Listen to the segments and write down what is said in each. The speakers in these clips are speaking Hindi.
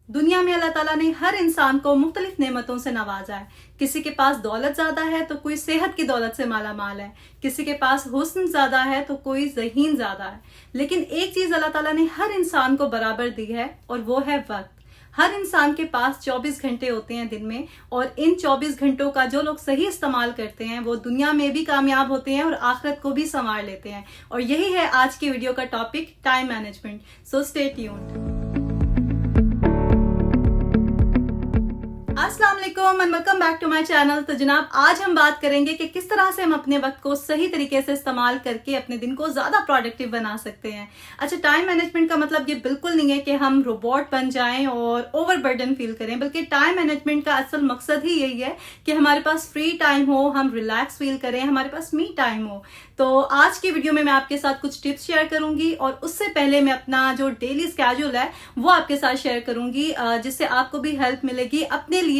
दुनिया में अल्लाह ताला ने हर इंसान को मुख्तलिफ नेमतों से नवाजा है। किसी के पास दौलत ज़्यादा है तो कोई सेहत की दौलत से माला माल है, किसी के पास हुस्न ज़्यादा है तो कोई ज़हीन ज़्यादा है। लेकिन एक चीज़ अल्लाह ताला ने हर इंसान को बराबर दी है और वो है वक्त। हर इंसान के पास 24 घंटे होते हैं दिन में, और इन 24 घंटों का जो लोग सही इस्तेमाल करते हैं वो दुनिया में भी कामयाब होते हैं और आखिरत को भी संवार लेते हैं। और यही है आज की वीडियो का topic, time management. So stay tuned. अस्सलाम वालेकुम and welcome back to my channel. तो जनाब, आज हम बात करेंगे कि किस तरह से हम अपने वक्त को सही तरीके से इस्तेमाल करके अपने दिन को ज्यादा प्रोडक्टिव बना सकते हैं। अच्छा, टाइम मैनेजमेंट का मतलब ये बिल्कुल नहीं है कि हम रोबोट बन जाएं और ओवरबर्डन फील करें, बल्कि टाइम मैनेजमेंट का असल मकसद ही यही है कि हमारे पास फ्री टाइम हो, हम रिलैक्स फील करें, हमारे पास मी टाइम हो। तो आज की वीडियो में मैं आपके साथ कुछ टिप्स शेयर करूंगी, और उससे पहले मैं अपना जो डेली स्केड्यूल है वो आपके साथ शेयर करूंगी, जिससे आपको भी हेल्प मिलेगी अपने लिए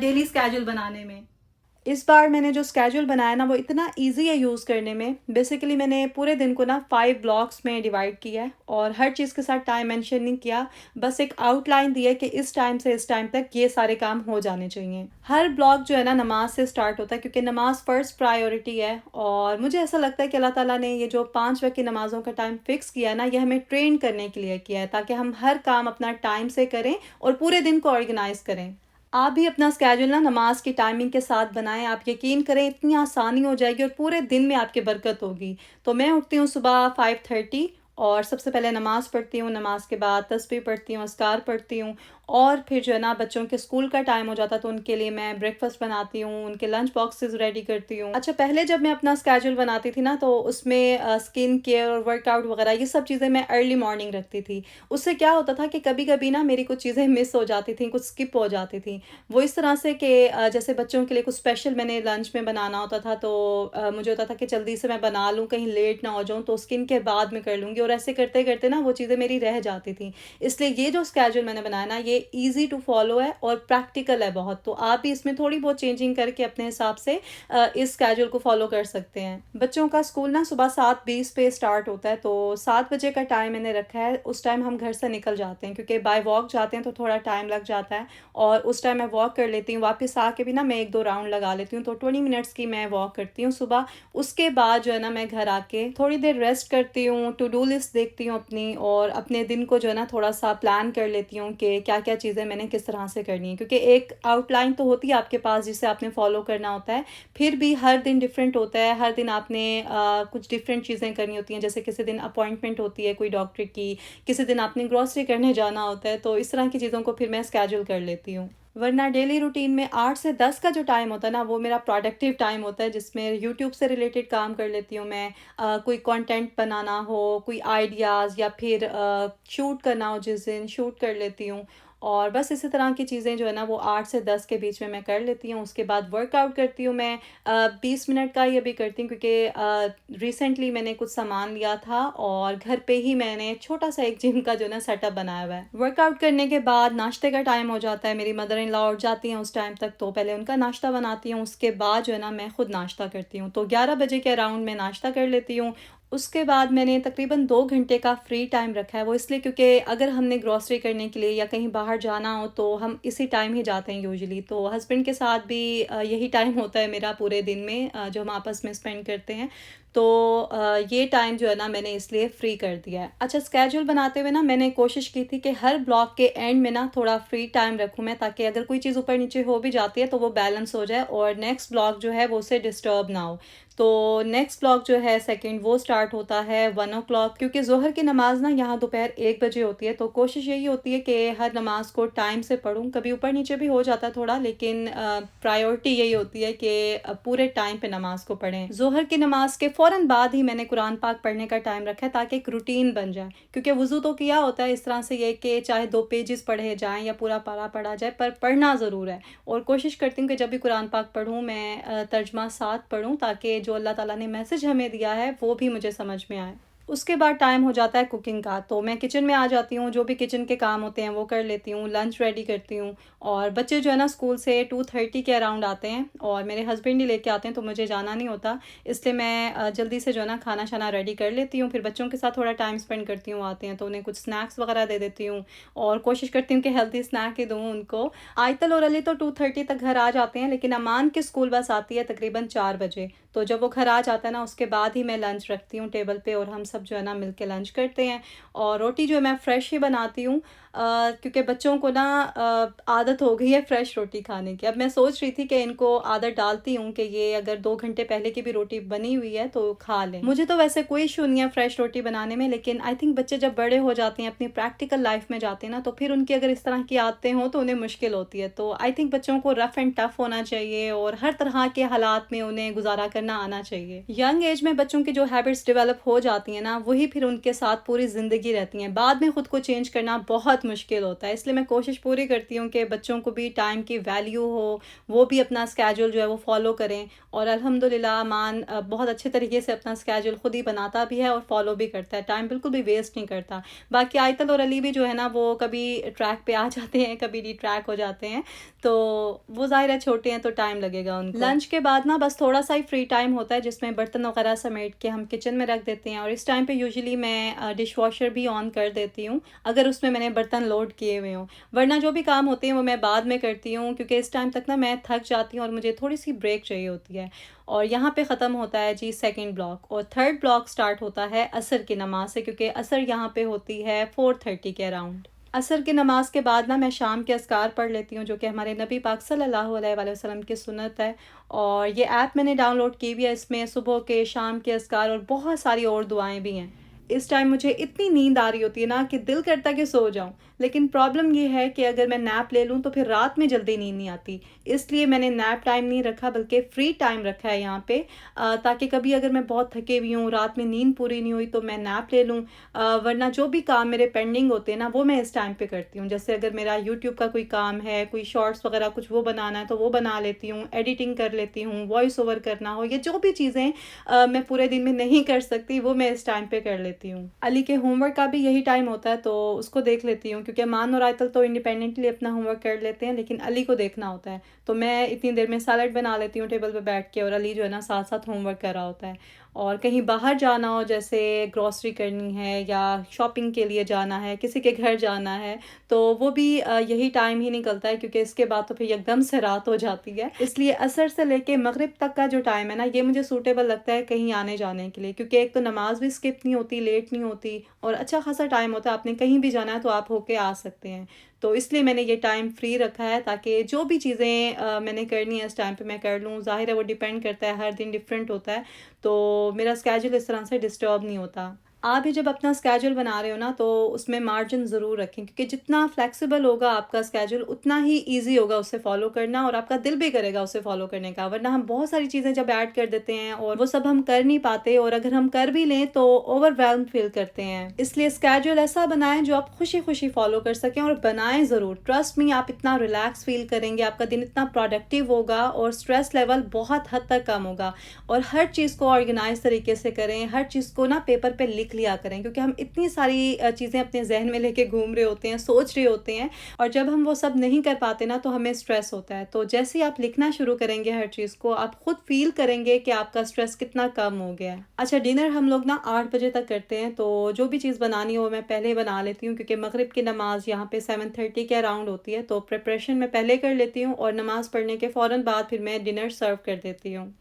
डेली स्केड्यूल बनाने में। इस बार मैंने जो स्केड्यूल बनाया ना वो इतना इजी है यूज़ करने में। बेसिकली मैंने पूरे दिन को ना 5 ब्लॉक्स में डिवाइड किया है, और हर चीज़ के साथ टाइम मेंशन नहीं किया, बस एक आउटलाइन दी है कि इस टाइम से इस टाइम तक ये सारे काम हो जाने चाहिए। हर ब्लॉक जो है ना नमाज से स्टार्ट होता है, क्योंकि नमाज फर्स्ट प्रायोरिटी है। और मुझे ऐसा लगता है कि अल्लाह ताला ने ये जो 5 वक्त की नमाज़ों का टाइम फिक्स किया है ना, ये हमें ट्रेन करने के लिए किया है, ताकि हम हर काम अपना टाइम से करें और पूरे दिन को ऑर्गेनाइज करें। आप भी अपना स्केड्यूल ना नमाज की टाइमिंग के साथ बनाएं। आप यकीन करें, इतनी आसानी हो जाएगी और पूरे दिन में आपकी बरकत होगी। तो मैं उठती हूँ सुबह 5:30, और सबसे पहले नमाज़ पढ़ती हूँ। नमाज के बाद तस्बीह पढ़ती हूँ, अस्कार पढ़ती हूँ, और फिर जो है ना बच्चों के स्कूल का टाइम हो जाता है, तो उनके लिए मैं ब्रेकफास्ट बनाती हूँ, उनके लंच बॉक्सेस रेडी करती हूँ। अच्छा, पहले जब मैं अपना स्केड्यूल बनाती थी ना, तो उसमें स्किन केयर और वर्कआउट वगैरह ये सब चीज़ें मैं अर्ली मॉर्निंग रखती थी। उससे क्या होता था कि कभी कभी ना मेरी कुछ चीज़ें मिस हो जाती थी, कुछ स्किप हो जाती थी। वो इस तरह से कि जैसे बच्चों के लिए कुछ स्पेशल मैंने लंच में बनाना होता था, तो मुझे होता था कि जल्दी से मैं बना लूँ, कहीं लेट ना हो जाऊँ, तो स्किन के बाद में कर लूँगी, और ऐसे करते करते ना वो चीज़ें मेरी रह जाती थी। इसलिए ये जो स्केड्यूल मैंने बनाया ना, ये ईजी टू फॉलो है और प्रैक्टिकल है बहुत। तो आप भी इसमें थोड़ी बहुत चेंजिंग करके अपने हिसाब से इस स्केड्यूल को फॉलो कर सकते हैं। बच्चों का स्कूल ना सुबह 7:20 पे स्टार्ट होता है, तो 7 बजे का टाइम मैंने रखा है। उस टाइम हम घर से निकल जाते हैं, क्योंकि बाय वॉक जाते हैं तो थोड़ा टाइम लग जाता है, और उस टाइम मैं वॉक कर लेती हूँ। वापस आके भी ना मैं 1-2 राउंड लगा लेती हूँ, तो 20 मिनट्स की मैं वॉक करती हूँ सुबह। उसके बाद जो है ना मैं घर आके थोड़ी देर रेस्ट करती हूँ, टू डू लिस्ट देखती हूँ अपनी, और अपने दिन को जो है ना थोड़ा सा प्लान कर लेती हूँ कि क्या क्या चीज़ें मैंने किस तरह से करनी है, क्योंकि एक आउटलाइन तो होती है आपके पास जिसे आपने फॉलो करना होता है। फिर भी हर दिन डिफरेंट होता है, हर दिन आपने कुछ डिफरेंट चीज़ें करनी होती हैं। जैसे किसी दिन अपॉइंटमेंट होती है कोई डॉक्टर की, किसी दिन आपने ग्रॉसरी करने जाना होता है, तो इस तरह की चीज़ों को फिर मैं स्केड्यूल कर लेती हूँ। वरना डेली रूटीन में 8 से 10 का जो टाइम होता है ना, वो मेरा प्रोडक्टिव टाइम होता है, जिसमें यूट्यूब से रिलेटेड काम कर लेती हूँ मैं। कोई कंटेंट बनाना हो, कोई आइडियाज़, या फिर शूट करना हो, जिस दिन शूट कर लेती हूँ। और बस इसी तरह की चीज़ें जो है ना वो 8 से 10 के बीच में मैं कर लेती हूँ। उसके बाद वर्कआउट करती हूँ मैं। 20 मिनट का ये भी करती हूँ, क्योंकि रिसेंटली मैंने कुछ सामान लिया था, और घर पे ही मैंने छोटा सा एक जिम का जो ना सेटअप बनाया हुआ है। वर्कआउट करने के बाद नाश्ते का टाइम हो जाता है। मेरी मदर इन लॉ उठ जाती हैं उस टाइम तक, तो पहले उनका नाश्ता बनाती हूँ, उसके बाद जो है ना मैं खुद नाश्ता करती हूँ। तो 11 बजे के अराउंड में नाश्ता कर लेती हूँ। उसके बाद मैंने तकरीबन 2 घंटे का फ्री टाइम रखा है। वो इसलिए क्योंकि अगर हमने ग्रॉसरी करने के लिए या कहीं बाहर जाना हो तो हम इसी टाइम ही जाते हैं यूजुअली। तो हस्बैंड के साथ भी यही टाइम होता है मेरा पूरे दिन में, जो हम आपस में स्पेंड करते हैं। तो ये टाइम जो है ना मैंने इसलिए फ्री कर दिया है। अच्छा, स्केड्यूल बनाते हुए ना मैंने कोशिश की थी कि हर ब्लॉक के एंड में ना थोड़ा फ्री टाइम रखूँ मैं, ताकि अगर कोई चीज़ ऊपर नीचे हो भी जाती है तो वो बैलेंस हो जाए, और नेक्स्ट ब्लॉक जो है वो उससे डिस्टर्ब ना हो। तो नेक्स्ट ब्लॉक जो है सेकंड, वो स्टार्ट होता है 1 o'clock, क्योंकि जोहर की नमाज ना यहाँ दोपहर 1 बजे होती है। तो कोशिश यही होती है कि हर नमाज को टाइम से पढूं। कभी ऊपर नीचे भी हो जाता है थोड़ा, लेकिन प्रायोरिटी यही होती है कि पूरे टाइम पे नमाज को पढ़ें। जोहर की नमाज के फ़ौरन बाद ही मैंने कुरान पाक पढ़ने का टाइम रखा है, ताकि एक रूटीन बन जाए। क्योंकि वज़ू तो किया होता है इस तरह से, ये कि चाहे 2 पेजेस पढ़े जाएं या पूरा पारा पढ़ा जाए, पर पढ़ना ज़रूर है। और कोशिश करती हूँ कि जब भी कुरान पाक पढूं मैं तर्जमा साथ पढूं, ताकि जो अल्लाह ताला ने मैसेज हमें दिया है वो भी मुझे समझ में आए। उसके बाद टाइम हो जाता है कुकिंग का, तो मैं किचन में आ जाती हूँ, जो भी किचन के काम होते हैं वो कर लेती हूँ, लंच रेडी करती हूँ। और बच्चे जो है ना स्कूल से 2:30 के अराउंड आते हैं और मेरे हस्बैंड ही लेके आते हैं, तो मुझे जाना नहीं होता, इसलिए मैं जल्दी से जो है ना खाना शाना रेडी कर लेती हूँ। फिर बच्चों के साथ थोड़ा टाइम स्पेंड करती हूँ, आते हैं तो उन्हें कुछ स्नैक्स वगैरह दे देती हूँ और कोशिश करती हूँ कि हेल्थी स्नैक ही दूँ उनको। आयतल और अली तो 2:30 तक घर आ जाते हैं, लेकिन अमान की स्कूल बस आती है तकरीबन 4 बजे। तो जब वो घर आ जाता है ना, उसके बाद ही मैं लंच रखती हूँ टेबल पे और हम सब जो है ना मिलके लंच करते हैं। और रोटी जो है मैं फ्रेश ही बनाती हूँ, क्योंकि बच्चों को ना आदत हो गई है फ्रेश रोटी खाने की। अब मैं सोच रही थी कि इनको आदत डालती हूँ कि ये अगर 2 घंटे पहले की भी रोटी बनी हुई है तो खा लें। मुझे तो वैसे कोई इशू नहीं है फ्रेश रोटी बनाने में, लेकिन आई थिंक बच्चे जब बड़े हो जाते हैं, अपनी प्रैक्टिकल लाइफ में जाते हैं ना, तो फिर उनकी अगर इस तरह की आदतें हों तो उन्हें मुश्किल होती है। तो आई थिंक बच्चों को रफ एंड टफ होना चाहिए और हर तरह के हालात में उन्हें गुजारा करना आना चाहिए। यंग एज में बच्चों की जो हैबिट्स डेवलप हो जाती हैं ना, वही फिर उनके साथ पूरी ज़िंदगी रहती हैं। बाद में खुद को चेंज करना बहुत मुश्किल होता है, इसलिए मैं कोशिश पूरी करती हूँ कि बच्चों को भी टाइम की वैल्यू हो, वो भी अपना स्केड्यूल जो है वो फॉलो करें। और अल्हम्दुलिल्लाह अमान बहुत अच्छे तरीके से अपना स्केड्यूल खुद ही बनाता भी है और फॉलो भी करता है, टाइम बिल्कुल भी वेस्ट नहीं करता। बाकी आयतल और अली भी जो है ना वो कभी ट्रैक पे आ जाते हैं, कभी डी ट्रैक हो जाते हैं, तो वो ज़ाहिर है छोटे हैं तो टाइम लगेगा उनको। लंच के बाद ना बस थोड़ा सा ही फ्री टाइम होता है, जिसमें बर्तन वगैरह समेट के हम किचन में रख देते हैं। और इस टाइम पे यूजुअली मैं डिश वॉशर भी ऑन कर देती हूँ अगर उसमें मैंने बर्तन लोड किए हुए हों, वरना जो भी काम होते हैं वो मैं बाद में करती हूँ, क्योंकि इस टाइम तक ना मैं थक जाती हूँ और मुझे थोड़ी सी ब्रेक चाहिए होती है। और यहाँ पे ख़त्म होता है जी सेकंड ब्लॉक, और थर्ड ब्लॉक स्टार्ट होता है असर की नमाज से, क्योंकि असर यहाँ पे होती है 4:30 के अराउंड। असर की नमाज के बाद ना मैं शाम के अस्कार पढ़ लेती हूँ, जो कि हमारे नबी पाक सल्लल्लाहु अलैहि वसल्लम की सुन्नत है। और ये ऐप मैंने डाउनलोड की हुई है, इसमें सुबह के, शाम के अस्कार और बहुत सारी और दुआएं भी हैं। इस टाइम मुझे इतनी नींद आ रही होती है ना कि दिल करता है कि सो जाऊं, लेकिन प्रॉब्लम ये है कि अगर मैं नैप ले लूं तो फिर रात में जल्दी नींद नहीं आती, इसलिए मैंने नैप टाइम नहीं रखा बल्कि फ्री टाइम रखा है यहाँ पे, ताकि कभी अगर मैं बहुत थके हुई हूँ, रात में नींद पूरी नहीं हुई, तो मैं नैप ले लूँ। वरना जो भी काम मेरे पेंडिंग होते हैं ना वो मैं इस टाइम पे करती हूँ। जैसे अगर मेरा यूट्यूब का कोई काम है, कोई शॉर्ट्स वगैरह कुछ वो बनाना है तो वो बना लेती हूँ, एडिटिंग कर लेती हूँ, वॉइस ओवर करना हो, ये जो भी चीज़ें मैं पूरे दिन में नहीं कर सकती वो मैं इस टाइम पे कर लेती हूँ। अली के होमवर्क का भी यही टाइम होता है, तो उसको देख लेती हूँ, क्योंकि अमान और आयतल तो इंडिपेंडेंटली अपना होमवर्क कर लेते हैं, लेकिन अली को देखना होता है। तो मैं इतनी देर में सैलड बना लेती हूँ टेबल पे बैठ के, और अली जो है ना साथ साथ होमवर्क कर रहा होता है। और कहीं बाहर जाना हो, जैसे ग्रॉसरी करनी है या शॉपिंग के लिए जाना है, किसी के घर जाना है, तो वो भी यही टाइम ही निकलता है, क्योंकि इसके बाद तो फिर एकदम से रात हो जाती है। इसलिए असर से लेके मगरिब तक का जो टाइम है ना, ये मुझे सूटेबल लगता है कहीं आने जाने के लिए, क्योंकि एक तो नमाज भी स्किप नहीं होती, लेट नहीं होती, और अच्छा खासा टाइम होता है, आपने कहीं भी जाना है तो आप होके आ सकते हैं। तो इसलिए मैंने ये टाइम फ्री रखा है, ताकि जो भी चीज़ें मैंने करनी है इस टाइम पे मैं कर लूँ। ज़ाहिर है वो डिपेंड करता है, हर दिन डिफरेंट होता है, तो मेरा स्केड्यूल इस तरह से डिस्टर्ब नहीं होता। आप भी जब अपना स्केड्यूल बना रहे हो ना, तो उसमें मार्जिन ज़रूर रखें, क्योंकि जितना फ्लेक्सिबल होगा आपका स्केड्यूल उतना ही ईजी होगा उसे फॉलो करना, और आपका दिल भी करेगा उसे फॉलो करने का। वरना हम बहुत सारी चीज़ें जब ऐड कर देते हैं और वो सब हम कर नहीं पाते, और अगर हम कर भी लें तो ओवरवेल्म फील करते हैं। इसलिए स्केड्यूल ऐसा बनाएं जो आप खुशी खुशी फॉलो कर सकें, और बनाएं ज़रूर। ट्रस्ट मी, आप इतना रिलैक्स फील करेंगे, आपका दिन इतना प्रोडक्टिव होगा और स्ट्रेस लेवल बहुत हद तक कम होगा। और हर चीज़ को ऑर्गेनाइज तरीके से करें, हर चीज़ को ना पेपर पे लिख लिया करें, क्योंकि हम इतनी सारी चीज़ें अपने जहन में लेके घूम रहे होते हैं, सोच रहे होते हैं, और जब हम वो सब नहीं कर पाते ना तो हमें स्ट्रेस होता है। तो जैसे ही आप लिखना शुरू करेंगे हर चीज़ को, आप खुद फील करेंगे कि आपका स्ट्रेस कितना कम हो गया है। अच्छा, डिनर हम लोग ना 8 बजे तक करते हैं, तो जो भी चीज़ बनानी हो मैं पहले बना लेती हूँ, क्योंकि मगरिब की नमाज़ यहाँ पे 7:30 के अराउंड होती है, तो प्रिपरेशन मैं पहले कर लेती हूँ, और नमाज़ पढ़ने के फ़ौरन बाद फिर मैं डिनर सर्व कर देती हूँ।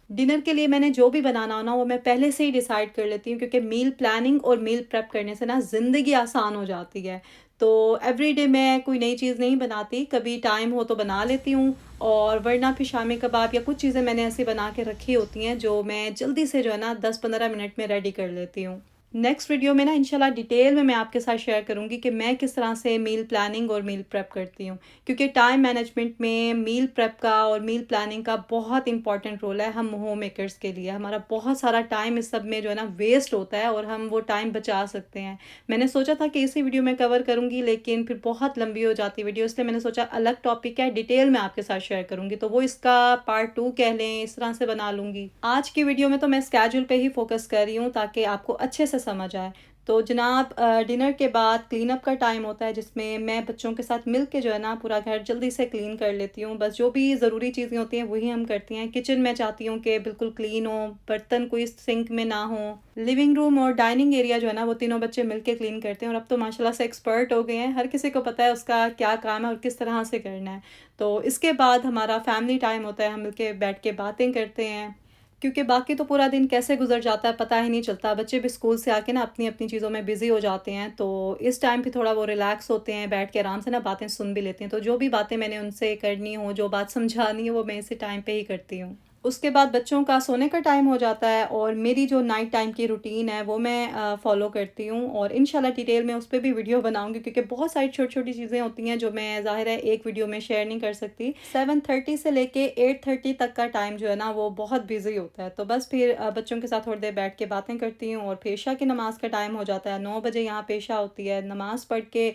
डिनर के लिए मैंने जो भी बनाना हो ना वो मैं पहले से ही डिसाइड कर लेती हूँ, क्योंकि मील प्लानिंग और मील प्रेप करने से ना ज़िंदगी आसान हो जाती है। तो एवरीडे मैं कोई नई चीज़ नहीं बनाती, कभी टाइम हो तो बना लेती हूँ, और वरना फिर शामी कबाब या कुछ चीज़ें मैंने ऐसी बना के रखी होती हैं जो मैं जल्दी से जो है ना 10-15 मिनट में रेडी कर लेती हूँ। नेक्स्ट वीडियो में ना इंशाल्लाह डिटेल में मैं आपके साथ शेयर करूंगी कि मैं किस तरह से मील प्लानिंग और मील प्रेप करती हूँ, क्योंकि टाइम मैनेजमेंट में मील प्रेप का और मील प्लानिंग का बहुत इंपॉर्टेंट रोल है हम होम मेकर्स के लिए। हमारा बहुत सारा टाइम इस सब में जो है ना वेस्ट होता है, और हम वो टाइम बचा सकते हैं। मैंने सोचा था कि इसी वीडियो में कवर करूँगी, लेकिन फिर बहुत लंबी हो जाती वीडियो, इसलिए मैंने सोचा अलग टॉपिक है, डिटेल में आपके साथ शेयर करूँगी, तो वो इसका पार्ट 2 कह लें, इस तरह से बना लूँगी। आज की वीडियो में तो मैं स्केड्यूल पे ही फोकस कर रही हूँ, ताकि आपको अच्छे से समझ आए। तो जनाब डिनर के बाद क्लीन अप का टाइम होता है, जिसमें मैं बच्चों के साथ मिल के जो है ना पूरा घर जल्दी से क्लीन कर लेती हूँ। बस जो भी ज़रूरी चीज़ें होती हैं वही हम करती हैं। किचन में चाहती हूँ कि बिल्कुल क्लीन हो, बर्तन कोई सिंक में ना हो। लिविंग रूम और डाइनिंग एरिया जो है ना वो तीनों बच्चे मिल के क्लीन करते हैं, और अब तो माशाल्लाह से एक्सपर्ट हो गए हैं। हर किसी को पता है उसका क्या काम है और किस तरह से करना है। तो इसके बाद हमारा फैमिली टाइम होता है, हम मिल के बैठ के बातें करते हैं, क्योंकि बाकी तो पूरा दिन कैसे गुजर जाता है पता ही नहीं चलता। बच्चे भी स्कूल से आके ना अपनी अपनी चीज़ों में बिज़ी हो जाते हैं, तो इस टाइम पे थोड़ा वो रिलैक्स होते हैं, बैठ के आराम से ना बातें सुन भी लेते हैं। तो जो भी बातें मैंने उनसे करनी हो, जो बात समझानी है, वो मैं इसी टाइम पे ही करती हूँ। उसके बाद बच्चों का सोने का टाइम हो जाता है, और मेरी जो नाइट टाइम की रूटीन है वो मैं फ़ॉलो करती हूँ, और इंशाल्लाह डिटेल में उस पर भी वीडियो बनाऊंगी, क्योंकि बहुत सारी छोटी छोटी चीज़ें होती हैं जो मैं ज़ाहिर है एक वीडियो में शेयर नहीं कर सकती। 7:30 से लेके 8:30 तक का टाइम जो है ना वो बहुत बिजी होता है। तो बस फिर बच्चों के साथ थोड़ी देर बैठ के बातें करती हूँ, और पेशा की नमाज़ का टाइम हो जाता है। 9 बजे यहाँ पेशा होती है। नमाज़ पढ़ के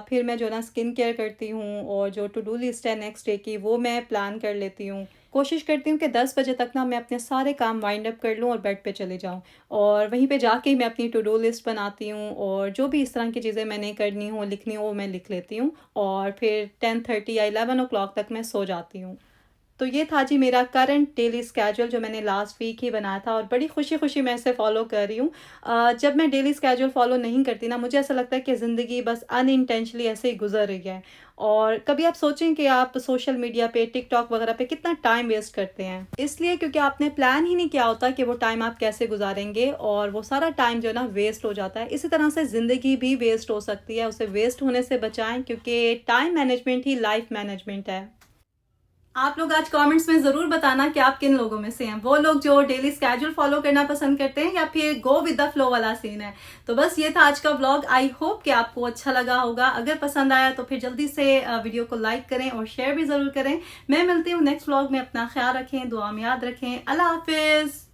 फिर मैं जो है ना स्किन केयर करती हूँ, और जो टू डू लिस्ट है नेक्स्ट डे की वो मैं प्लान कर लेती हूँ। कोशिश करती हूँ कि 10 बजे तक ना मैं अपने सारे काम वाइंड अप कर लूँ और बेड पे चले जाऊँ, और वहीं पे जाके ही मैं अपनी टू डू लिस्ट बनाती हूँ, और जो भी इस तरह की चीज़ें मैंने करनी हो, लिखनी हो, वो मैं लिख लेती हूँ, और फिर 10:30 या 11 ओ क्लॉक तक मैं सो जाती हूँ। तो ये था जी मेरा करंट डेली स्केड्यूल, जो मैंने लास्ट वीक ही बनाया था, और बड़ी खुशी खुशी मैं इसे फॉलो कर रही हूँ। जब मैं डेली स्केड्यूल फॉलो नहीं करती ना, मुझे ऐसा लगता है कि ज़िंदगी बस अनइंटेंशनली ऐसे ही गुजर रही है। और कभी आप सोचें कि आप सोशल मीडिया पे, टिकटॉक वगैरह पे कितना टाइम वेस्ट करते हैं, इसलिए क्योंकि आपने प्लान ही नहीं किया होता कि वो टाइम आप कैसे गुजारेंगे, और वो सारा टाइम जो है ना वेस्ट हो जाता है। इसी तरह से ज़िंदगी भी वेस्ट हो सकती है, उसे वेस्ट होने से बचाएं, क्योंकि टाइम मैनेजमेंट ही लाइफ मैनेजमेंट है। आप लोग आज कमेंट्स में जरूर बताना कि आप किन लोगों में से हैं, वो लोग जो डेली स्केड्यूल फॉलो करना पसंद करते हैं, या फिर गो विद द फ्लो वाला सीन है। तो बस ये था आज का व्लॉग। आई होप कि आपको अच्छा लगा होगा। अगर पसंद आया तो फिर जल्दी से वीडियो को लाइक करें और शेयर भी जरूर करें। मैं मिलती हूँ नेक्स्ट व्लॉग में। अपना ख्याल रखें, दुआ में याद रखें। अल्लाह हाफिज।